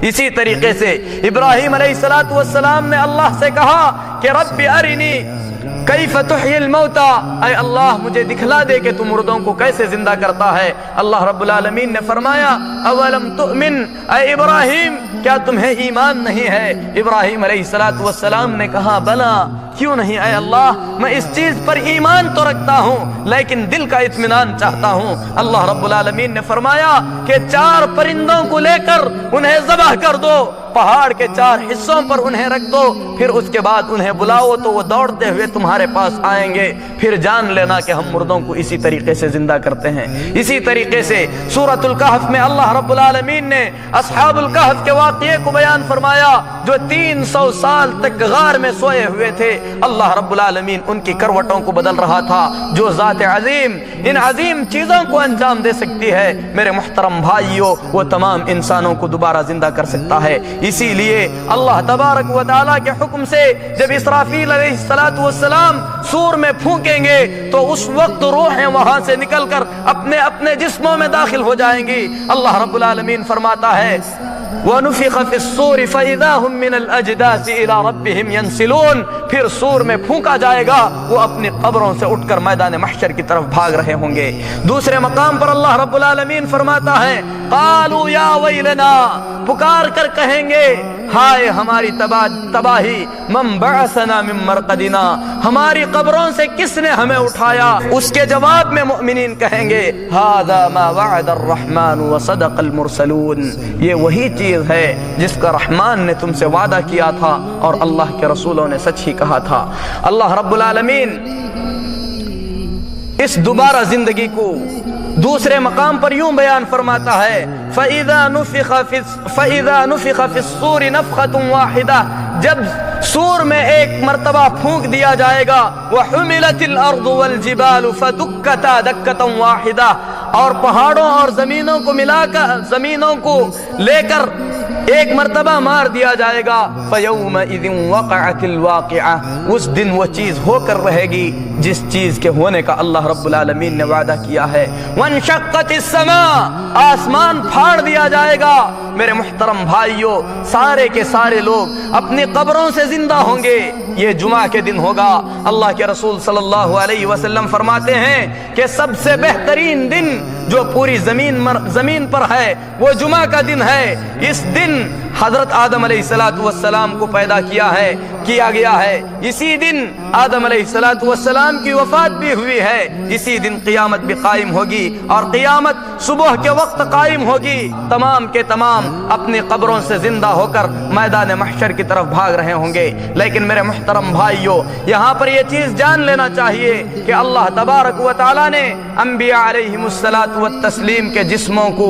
اسی طریقے سے ابراہیم علیہ السلام نے اللہ سے کہا کہ رب ارنی کیف تحیی الموتى، اے اللہ مجھے دکھلا دے کہ تو مردوں کو کیسے زندہ کرتا ہے۔ اللہ رب العالمین نے فرمایا اولم تؤمن، اے ابراہیم کیا تمہیں ایمان نہیں ہے؟ ابراہیم علیہ السلام نے کہا بلا، کیوں نہیں اے اللہ، میں اس چیز پر ایمان تو رکھتا ہوں لیکن دل کا اطمینان چاہتا ہوں۔ اللہ رب العالمین نے فرمایا کہ 4 پرندوں کو لے کر انہیں ذبح کر دو، پہاڑ کے 4 حصوں پر انہیں رکھ دو، پھر اس کے بعد انہیں بلاؤ تو وہ دوڑتے ہوئے تمہارے پاس آئیں گے، پھر جان لینا کہ ہم مردوں کو اسی طریقے سے زندہ کرتے ہیں۔ اسی طریقے سے سورۃ الکہف میں اللہ رب العالمین نے اصحاب الکہف کے واقعے کو بیان فرمایا، جو 300 سال تک غار میں سوئے ہوئے تھے۔ اللہ رب العالمین ان کی کروٹوں کو بدل رہا تھا۔ جو ذات عظیم ان عظیم چیزوں کو انجام دے سکتی ہے میرے محترم بھائیوں، وہ تمام انسانوں کو دوبارہ زندہ کر سکتا ہے۔ اسی لیے اللہ تبارک و تعالیٰ کے حکم سے جب اسرافیل علیہ السلام سور میں پھونکیں گے تو اس وقت روحیں وہاں سے نکل کر اپنے اپنے جسموں میں داخل ہو جائیں گی۔ اللہ رب العالمین فرماتا ہے وَنُفِخَ فِي الصُّورِ فَإِذَا هُمْ مِنَ الْأَجْدَاثِ إِلَىٰ رَبِّهِمْ يَنْسِلُونَ، پھر سور میں پھونکا جائے گا، وہ اپنی قبروں سے اٹھ کر میدان محشر کی طرف بھاگ رہے ہوں گے۔ دوسرے مقام پر اللہ رب العالمین فرماتا ہے قالوا یا ویلنا، پکار کر کہیں گے ہائے ہماری تباہی، من بعثنا من مرقدنا، ہماری قبروں سے کس نے ہمیں اٹھایا؟ اس کے جواب میں مؤمنین کہیں گے ھذا ما وعد الرحمن وصدق المرسلون، یہ وہی چیز ہے جس کا رحمان نے تم سے وعدہ کیا تھا اور اللہ کے رسولوں نے سچ ہی کہا تھا۔ اللہ رب العالمین اس دوبارہ زندگی کو دوسرے مقام پر یوں بیان فرماتا ہے فَإِذَا نُفِخَ فِي الصُّورِ نَفْخَةٌ وَاحِدَةٌ، جب سور میں ایک مرتبہ پھونک دیا جائے گا، وَحُمِلَتِ الْأَرْضُ وَالْجِبَالُ فَدُكَّتَا دَكَّةً وَاحِدَةً، اور پہاڑوں اور زمینوں کو ملا کر زمینوں کو لے کر ایک مرتبہ مار دیا جائے گا، فَيَوْمَئِذٍ وَقَعَتِ الْوَاقِعَةُ، اس دن وہ چیز ہو کر رہے گی جس چیز کے ہونے کا اللہ رب العالمین نے وعدہ کیا ہے۔ وَانشَقَّتِ السَّمَاءُ، آسمان پھاڑ دیا جائے گا۔ میرے محترم بھائیوں، سارے کے سارے لوگ اپنی قبروں سے زندہ ہوں گے۔ یہ جمعہ کے دن ہوگا۔ اللہ کے رسول صلی اللہ علیہ وسلم فرماتے ہیں کہ سب سے بہترین دن جو پوری زمین پر ہے وہ جمعہ کا دن ہے۔ اس دن حضرت آدم علیہ السلام کو پیدا کیا گیا ہے، اسی دن آدم علیہ السلام کی وفات بھی ہوئی ہے، اسی دن قیامت بھی قائم ہوگی، اور قیامت صبح کے وقت قائم ہوگی۔ تمام کے تمام اپنی قبروں سے زندہ ہو کر میدان محشر کی طرف بھاگ رہے ہوں گے۔ لیکن میرے محترم بھائیوں، یہاں پر یہ چیز جان لینا چاہیے کہ اللہ تبارک و تعالیٰ نے انبیاء علیہم السلام کے جسموں کو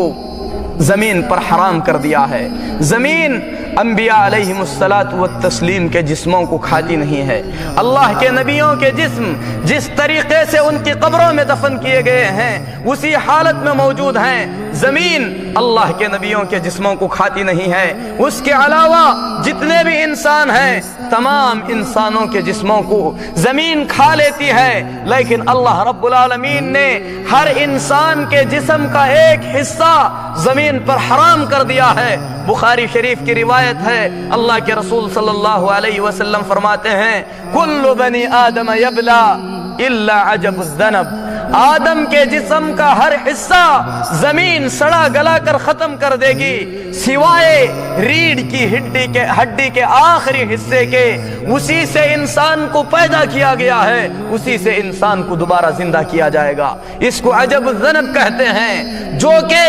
زمین پر حرام کر دیا ہے۔ زمین انبیاء علیہم السلام کے جسموں کو کھاتی نہیں ہے۔ اللہ کے نبیوں کے جسم جس طریقے سے ان کی قبروں میں دفن کیے گئے ہیں اسی حالت میں موجود ہیں۔ زمین اللہ کے نبیوں کے جسموں کو کھاتی نہیں ہے۔ اس کے علاوہ جتنے بھی انسان ہیں تمام انسانوں کے جسموں کو زمین کھا لیتی ہے، لیکن اللہ رب العالمین نے ہر انسان کے جسم کا ایک حصہ زمین پر حرام کر دیا ہے۔ بخاری شریف کی روایت ہے، اللہ کے رسول صلی اللہ علیہ وسلم فرماتے ہیں کل بنی آدم یبلا الا عجب الذنب، آدم کے جسم کا ہر حصہ زمین سڑا گلا کر ختم کر دے گی سوائے ریڑھ کی ہڈی کے آخری حصے کے، اسی سے انسان کو پیدا کیا گیا ہے، اسی سے انسان کو دوبارہ زندہ کیا جائے گا۔ اس کو عجب الذنب کہتے ہیں، جو کہ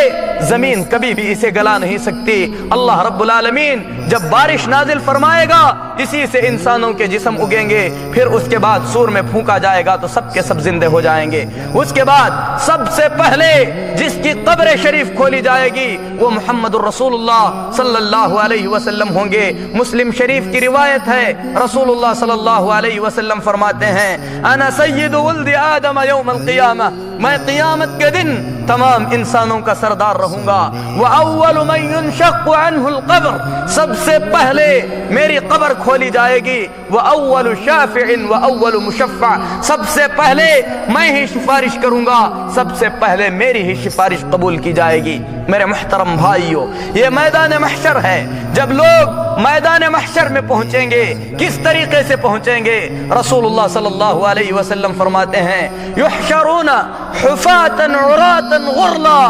زمین کبھی بھی اسے گلا نہیں سکتی۔ اللہ رب العالمین جب بارش نازل فرمائے گا اسی سے انسانوں کے جسم اگیں گے، پھر اس کے بعد سور میں پھونکا جائے گا تو سب کے سب زندے ہو جائیں گے۔ اس کے بعد سب سے پہلے جس کی قبر شریف کھولی جائے گی وہ محمد الرسول اللہ صلی اللہ علیہ وسلم ہوں گے۔ مسلم شریف کی روایت ہے، رسول اللہ صلی اللہ علیہ وسلم فرماتے ہیں انا سید ولد آدم یوم القیامہ، میں قیامت کے دن تمام انسانوں کا سردار رہوں گا۔ وَأَوَّلُ مَن يُنشَقُّ عَنْهُ الْقَبْرُ، سب سے پہلے میری قبر کھولی جائے گی وَأَوَّلُ شَافِعٍ وَأَوَّلُ مُشَفَّعٍ، سب سے پہلے میں ہی سفارش کروں گا، سب سے پہلے میری ہی سفارش قبول کی جائے گی۔ میرے محترم بھائیو، یہ میدان محشر ہے۔ جب لوگ میدان محشر میں پہنچیں گے کس طریقے سے پہنچیں گے؟ رسول اللہ صلی اللہ علیہ وسلم فرماتے ہیں یحشرون حفاة عراة غرلا،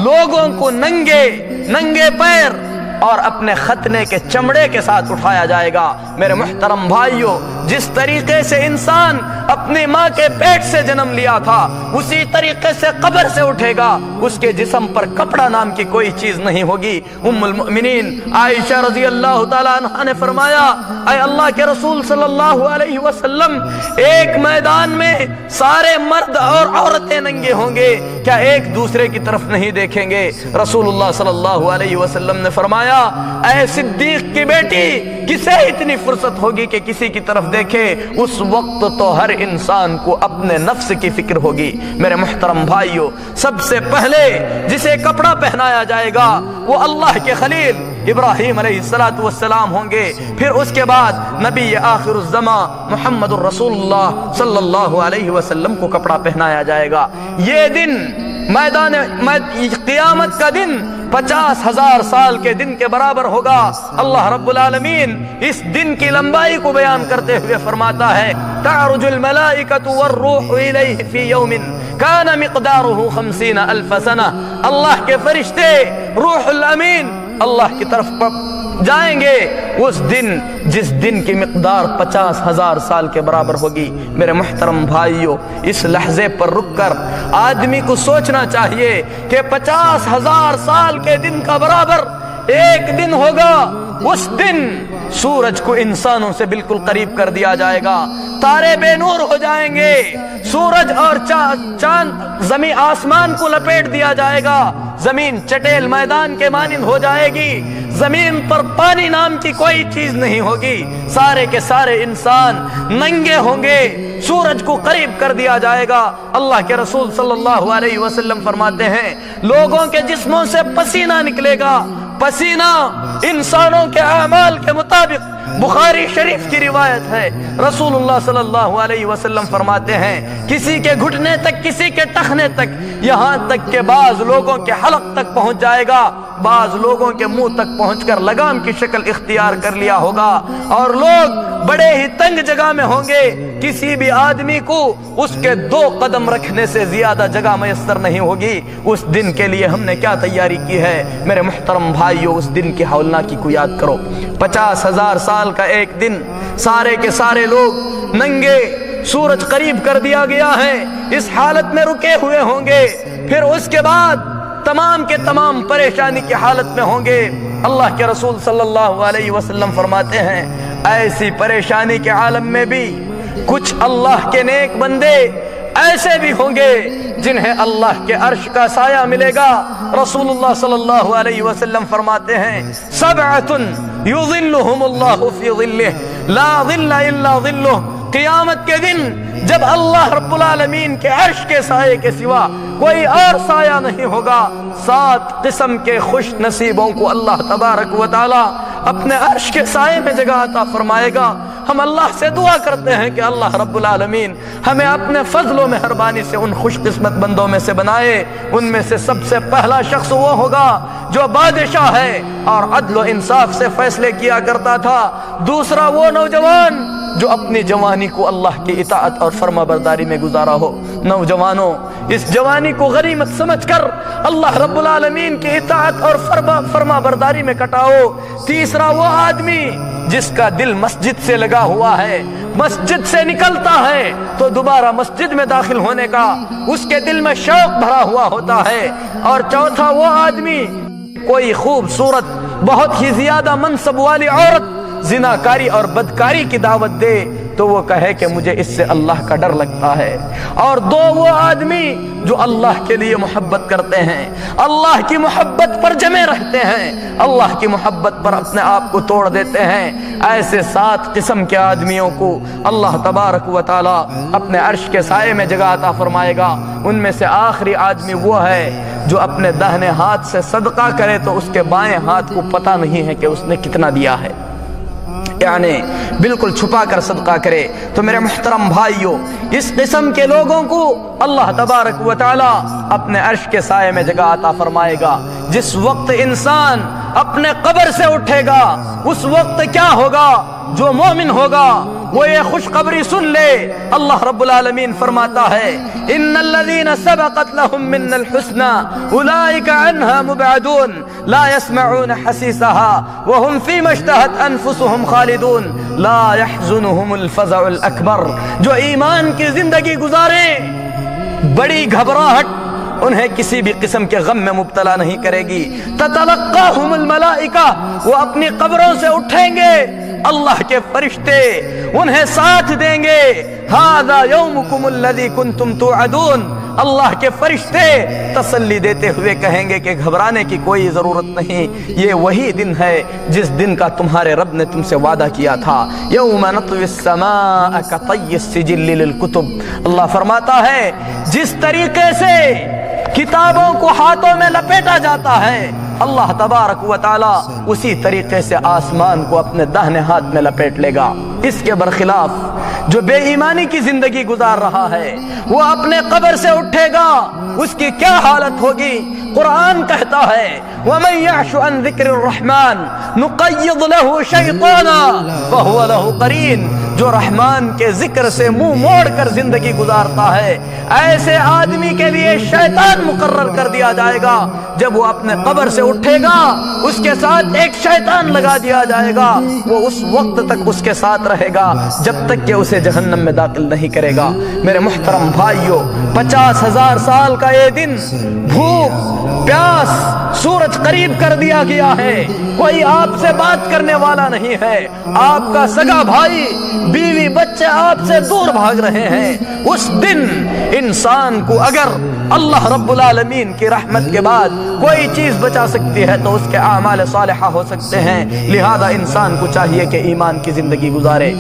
لوگوں کو ننگے پیر اور اپنے ختنے کے چمڑے کے ساتھ اٹھایا جائے گا۔ میرے محترم بھائیو، جس طریقے سے انسان اپنی ماں کے پیٹ سے جنم لیا تھا اسی طریقے سے قبر سے اٹھے گا، اس کے جسم پر کپڑا نام کی کوئی چیز نہیں ہوگی۔ ام المؤمنین عائشہ رضی اللہ تعالیٰ عنہا نے فرمایا اے اللہ کے رسول صلی اللہ علیہ وسلم، ایک میدان میں سارے مرد اور عورتیں ننگے ہوں گے، کیا ایک دوسرے کی طرف نہیں دیکھیں گے؟ رسول اللہ صلی اللہ علیہ وسلم نے فرمایا اے صدیق کی بیٹی، کسے اتنی فرصت ہوگی کہ کسی کی طرف دیکھے؟ اس وقت تو ہر انسان کو اپنے نفس کی فکر ہوگی۔ میرے محترم بھائیو، سب سے پہلے جسے کپڑا پہنایا جائے گا وہ اللہ کے خلیل ابراہیم علیہ السلام ہوں گے، پھر اس کے بعد نبی آخر الزمان محمد الرسول اللہ صلی اللہ علیہ وسلم کو کپڑا پہنایا جائے گا۔ یہ دن میدان قیامت کا دن 50,000 سال کے دن کے برابر ہوگا۔ اللہ رب العالمین اس دن کی لمبائی کو بیان کرتے ہوئے فرماتا ہے تعرج الملائکۃ والروح الیہ فی یوم کان مقدارہ 50,000 سنہ، اللہ کے فرشتے روح الامین اللہ کی طرف جائیں گے اس دن جس دن کی مقدار 50,000 سال کے برابر ہوگی۔ میرے محترم بھائیو، اس لحظے پر رک کر آدمی کو سوچنا چاہیے کہ 50,000 سال کے دن کا برابر ایک دن ہوگا۔ اس دن سورج کو انسانوں سے بالکل قریب کر دیا جائے گا، تارے بے نور ہو جائیں گے، سورج اور چاند زمین آسمان کو لپیٹ دیا جائے گا، زمین چٹیل میدان کے مانند ہو جائے گی، زمین پر پانی نام کی کوئی چیز نہیں ہوگی، سارے کے سارے انسان ننگے ہوں گے، سورج کو قریب کر دیا جائے گا۔ اللہ کے رسول صلی اللہ علیہ وسلم فرماتے ہیں لوگوں کے جسموں سے پسینہ نکلے گا، پسینہ انسانوں کے اعمال کے مطابق، بخاری شریف کی روایت ہے، رسول اللہ صلی اللہ علیہ وسلم فرماتے ہیں کسی کے گھٹنے تک، کسی کے ٹخنے تک، یہاں تک کہ بعض لوگوں کے حلق تک پہنچ جائے گا، بعض لوگوں کے منہ تک پہنچ کر لگام کی شکل اختیار کر لیا ہوگا، اور لوگ بڑے ہی تنگ جگہ میں ہوں گے، کسی بھی آدمی کو اس کے 2 قدم رکھنے سے زیادہ جگہ میسر نہیں ہوگی۔ اس دن کے لیے ہم نے کیا تیاری کی ہے؟ میرے محترم بھائیو، اس دن کی ہولناکی کو یاد کرو۔ 50,000 سال کا ایک دن، سارے کے سارے لوگ ننگے، سورج قریب کر دیا گیا ہے، اس حالت میں رکے ہوئے ہوں گے، پھر اس کے بعد تمام کے تمام پریشانی کی حالت میں ہوں گے۔ اللہ کے رسول صلی اللہ علیہ وسلم فرماتے ہیں ایسی پریشانی کے عالم میں بھی کچھ اللہ کے نیک بندے ایسے بھی ہوں گے جنہیں اللہ کے عرش کا سایہ ملے گا۔ رسول اللہ صلی اللہ علیہ وسلم فرماتے ہیں سبعۃ یظلھم اللہ فی ظلہ لا ظل الا ظلہ، قیامت کے دن جب اللہ رب العالمین کے عرش کے سائے کے سوا کوئی اور سایہ نہیں ہوگا، 7 قسم کے خوش نصیبوں کو اللہ تبارک و تعالی اپنے عرش کے سائے میں جگہ عطا فرمائے گا۔ ہم اللہ سے دعا کرتے ہیں کہ اللہ رب العالمین ہمیں اپنے فضل و مہربانی سے ان خوش قسمت بندوں میں سے بنائے۔ ان میں سے سب سے پہلا شخص وہ ہوگا جو بادشاہ ہے اور عدل و انصاف سے فیصلے کیا کرتا تھا، دوسرا وہ نوجوان جو اپنی جوانی کو اللہ کی اطاعت اور فرما برداری میں گزارا ہو۔ نوجوانوں، اس جوانی کو غنیمت سمجھ کر اللہ رب العالمین کی اطاعت اور فرما برداری میں کٹاؤ۔ تیسرا وہ آدمی جس کا دل مسجد سے لگا ہوا ہے، مسجد سے نکلتا ہے تو دوبارہ مسجد میں داخل ہونے کا اس کے دل میں شوق بھرا ہوا ہوتا ہے۔ اور چوتھا وہ آدمی کوئی خوبصورت، بہت ہی زیادہ منصب والی عورت زناکاری اور بدکاری کی دعوت دے تو وہ کہے کہ مجھے اس سے اللہ کا ڈر لگتا ہے۔ اور 2 وہ آدمی جو اللہ کے لیے محبت کرتے ہیں، اللہ کی محبت پر جمے رہتے ہیں، اللہ کی محبت پر اپنے آپ کو توڑ دیتے ہیں۔ ایسے 7 قسم کے آدمیوں کو اللہ تبارک و تعالی اپنے عرش کے سائے میں جگہ عطا فرمائے گا۔ ان میں سے آخری آدمی وہ ہے جو اپنے داہنے ہاتھ سے صدقہ کرے تو اس کے بائیں ہاتھ کو پتہ نہیں ہے کہ اس نے کتنا دیا ہے۔ یعنی بالکل چھپا کر صدقہ کرے۔ تو میرے محترم بھائیوں، اس قسم کے لوگوں کو اللہ تبارک و تعالی اپنے عرش کے سائے میں جگہ عطا فرمائے گا۔ جس وقت انسان اپنے قبر سے اٹھے گا اس وقت کیا ہوگا؟ جو مومن ہوگا وہ یہ خوشخبری سن لے، اللہ رب العالمین فرماتا ہے ان الذین سبقت لهم منا الحسنى اولئک عنها مبعدون لا يسمعون حسیسها وهم فيما اشتهت انفسهم خالدون لا يحزنهم الفزع الاکبر۔ جو ایمان کی زندگی گزارے بڑی گھبراہٹ انہیں کسی بھی قسم کے غم میں مبتلا نہیں کرے گی۔ تتلقاہم الملائکہ، وہ اپنی قبروں سے اٹھیں گے، اللہ کے فرشتے انہیں ساتھ دیں گے۔ ھذا یومکم الذی کنتم توعدون، اللہ کے فرشتے تسلی دیتے ہوئے کہیں گے کہ گھبرانے کی کوئی ضرورت نہیں، یہ وہی دن ہے جس دن کا تمہارے رب نے تم سے وعدہ کیا تھا۔ یوم نطوی السماء کطی السجل للکتب، اللہ فرماتا ہے جس طریقے سے کتابوں کو ہاتھوں میں لپیٹا جاتا ہے، اللہ تبارک و تعالی اسی طریقے سے آسمان کو اپنے داہنے ہاتھ میں لپیٹ لے گا۔ اس کے برخلاف جو بے ایمانی کی زندگی گزار رہا ہے وہ اپنے قبر سے اٹھے گا، اس کی کیا حالت ہوگی؟ قرآن کہتا ہے وَمَن يَعْشُ عَن ذِكْرِ الرَّحْمَنِ نُقَيِّضْ لَهُ شَيْطَانًا فَهُوَ لَهُ قَرِينٌ۔ جو رحمان کے ذکر سے منہ موڑ کر زندگی گزارتا ہے ایسے آدمی کے لیے شیطان مقرر کر دیا جائے گا۔ جب وہ اپنے قبر سے اٹھے گا اس کے ساتھ ایک شیطان لگا دیا جائے گا، وہ اس وقت تک اس کے ساتھ رہے گا جب تک کہ اسے جہنم میں داخل نہیں کرے گا۔ میرے محترم بھائیوں، 50,000 سال کا یہ دن، بھوک پیاس، سورج قریب کر دیا گیا ہے، کوئی آپ سے بات کرنے والا نہیں ہے، آپ کا سگا بھائی بیوی بچے آپ سے دور بھاگ رہے ہیں۔ اس دن انسان کو اگر اللہ رب العالمین کی رحمت کے بعد کوئی چیز بچا سکتی ہے تو اس کے اعمال صالحہ ہو سکتے ہیں، لہذا انسان کو چاہیے کہ ایمان کی زندگی گزارے۔